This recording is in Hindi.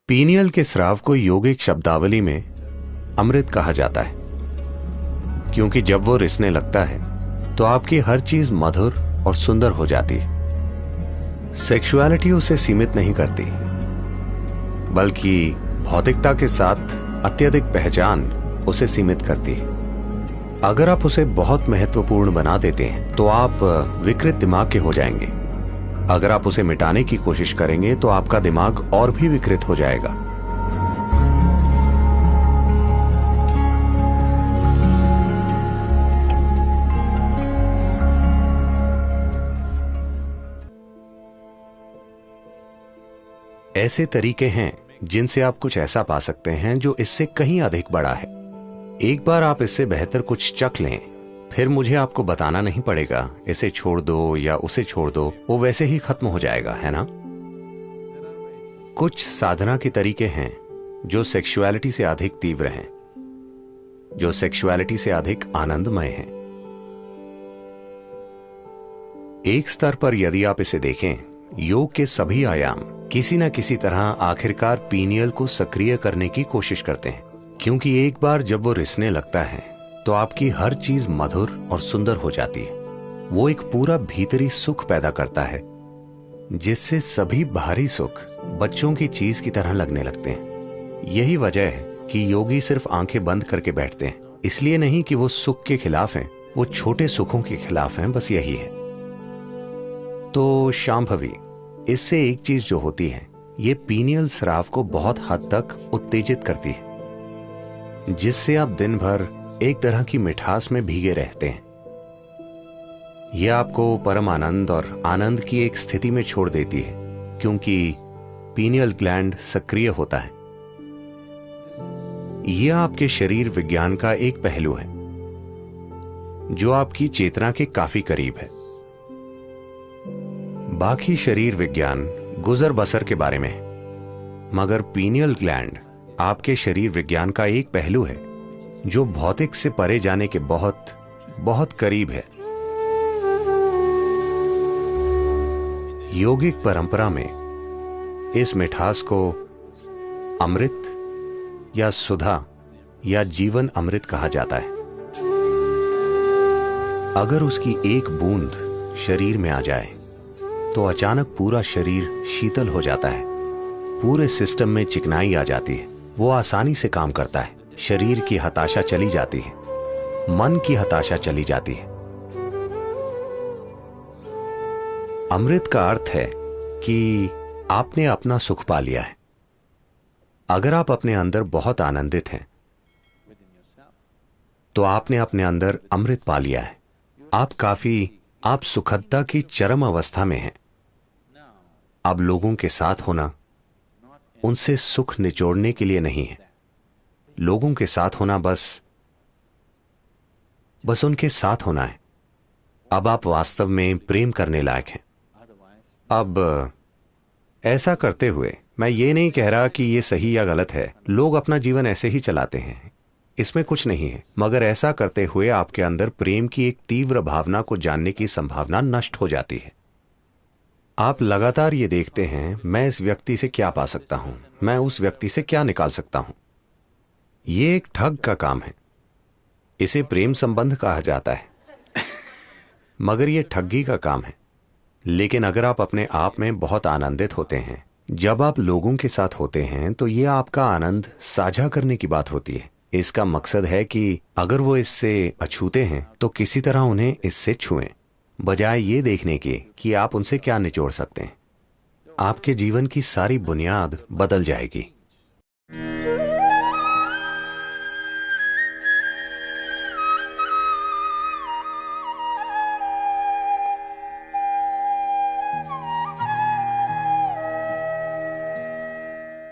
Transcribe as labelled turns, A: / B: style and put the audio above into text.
A: पीनियल के स्राव को यौगिक शब्दावली में अमृत कहा जाता है, क्योंकि जब वो रिसने लगता है तो आपकी हर चीज मधुर और सुंदर हो जाती है। सेक्सुअलिटी उसे सीमित नहीं करती, बल्कि भौतिकता के साथ अत्यधिक पहचान उसे सीमित करती है। अगर आप उसे बहुत महत्वपूर्ण बना देते हैं तो आप विकृत दिमाग के हो जाएंगे। अगर आप उसे मिटाने की कोशिश करेंगे तो आपका दिमाग और भी विकृत हो जाएगा। ऐसे तरीके हैं जिनसे आप कुछ ऐसा पा सकते हैं जो इससे कहीं अधिक बड़ा है। एक बार आप इससे बेहतर कुछ चख लें, फिर मुझे आपको बताना नहीं पड़ेगा इसे छोड़ दो या उसे छोड़ दो, वो वैसे ही खत्म हो जाएगा, है ना? कुछ साधना के तरीके हैं जो सेक्सुअलिटी से अधिक तीव्र हैं, जो सेक्सुअलिटी से अधिक आनंदमय हैं। एक स्तर पर यदि आप इसे देखें, योग के सभी आयाम किसी न किसी तरह आखिरकार पीनियल को सक्रिय करने की कोशिश करते हैं, क्योंकि एक बार जब वो रिसने लगता है तो आपकी हर चीज मधुर और सुंदर हो जाती है। वो एक पूरा भीतरी सुख पैदा करता है, जिससे सभी बाहरी सुख बच्चों की चीज की तरह लगने लगते हैं। यही वजह है कि योगी सिर्फ आंखें बंद करके बैठते हैं, इसलिए नहीं कि वो सुख के खिलाफ हैं, वो छोटे सुखों के खिलाफ हैं, बस यही है। तो शांभवी, इससे एक चीज जो होती है, ये पीनियल स्राव को बहुत हद तक उत्तेजित करती है, जिससे आप दिन भर एक तरह की मिठास में भीगे रहते हैं। यह आपको परम आनंद और आनंद की एक स्थिति में छोड़ देती है, क्योंकि पीनियल ग्लैंड सक्रिय होता है। यह आपके शरीर विज्ञान का एक पहलू है जो आपकी चेतना के काफी करीब है। बाकी शरीर विज्ञान गुजर बसर के बारे में है, मगर पीनियल ग्लैंड आपके शरीर विज्ञान का एक पहलू है जो भौतिक से परे जाने के बहुत बहुत करीब है। यौगिक परंपरा में इस मिठास को अमृत या सुधा या जीवन अमृत कहा जाता है। अगर उसकी एक बूंद शरीर में आ जाए तो अचानक पूरा शरीर शीतल हो जाता है, पूरे सिस्टम में चिकनाई आ जाती है, वो आसानी से काम करता है, शरीर की हताशा चली जाती है, मन की हताशा चली जाती है। अमृत का अर्थ है कि आपने अपना सुख पा लिया है। अगर आप अपने अंदर बहुत आनंदित हैं तो आपने अपने अंदर अमृत पा लिया है। आप सुखदता की चरम अवस्था में हैं। अब लोगों के साथ होना उनसे सुख निचोड़ने के लिए नहीं है। लोगों के साथ होना बस उनके साथ होना है। अब आप वास्तव में प्रेम करने लायक हैं। अब ऐसा करते हुए मैं ये नहीं कह रहा कि ये सही या गलत है, लोग अपना जीवन ऐसे ही चलाते हैं, इसमें कुछ नहीं है, मगर ऐसा करते हुए आपके अंदर प्रेम की एक तीव्र भावना को जानने की संभावना नष्ट हो जाती है। आप लगातार ये देखते हैं, मैं इस व्यक्ति से क्या पा सकता हूं, मैं उस व्यक्ति से क्या निकाल सकता हूं। ये एक ठग का काम है। इसे प्रेम संबंध कहा जाता है, मगर यह ठगी का काम है। लेकिन अगर आप अपने आप में बहुत आनंदित होते हैं, जब आप लोगों के साथ होते हैं, तो यह आपका आनंद साझा करने की बात होती है। इसका मकसद है कि अगर वो इससे अछूते हैं तो किसी तरह उन्हें इससे छुएं, बजाय ये देखने के कि आप उनसे क्या निचोड़ सकते हैं। आपके जीवन की सारी बुनियाद बदल जाएगी।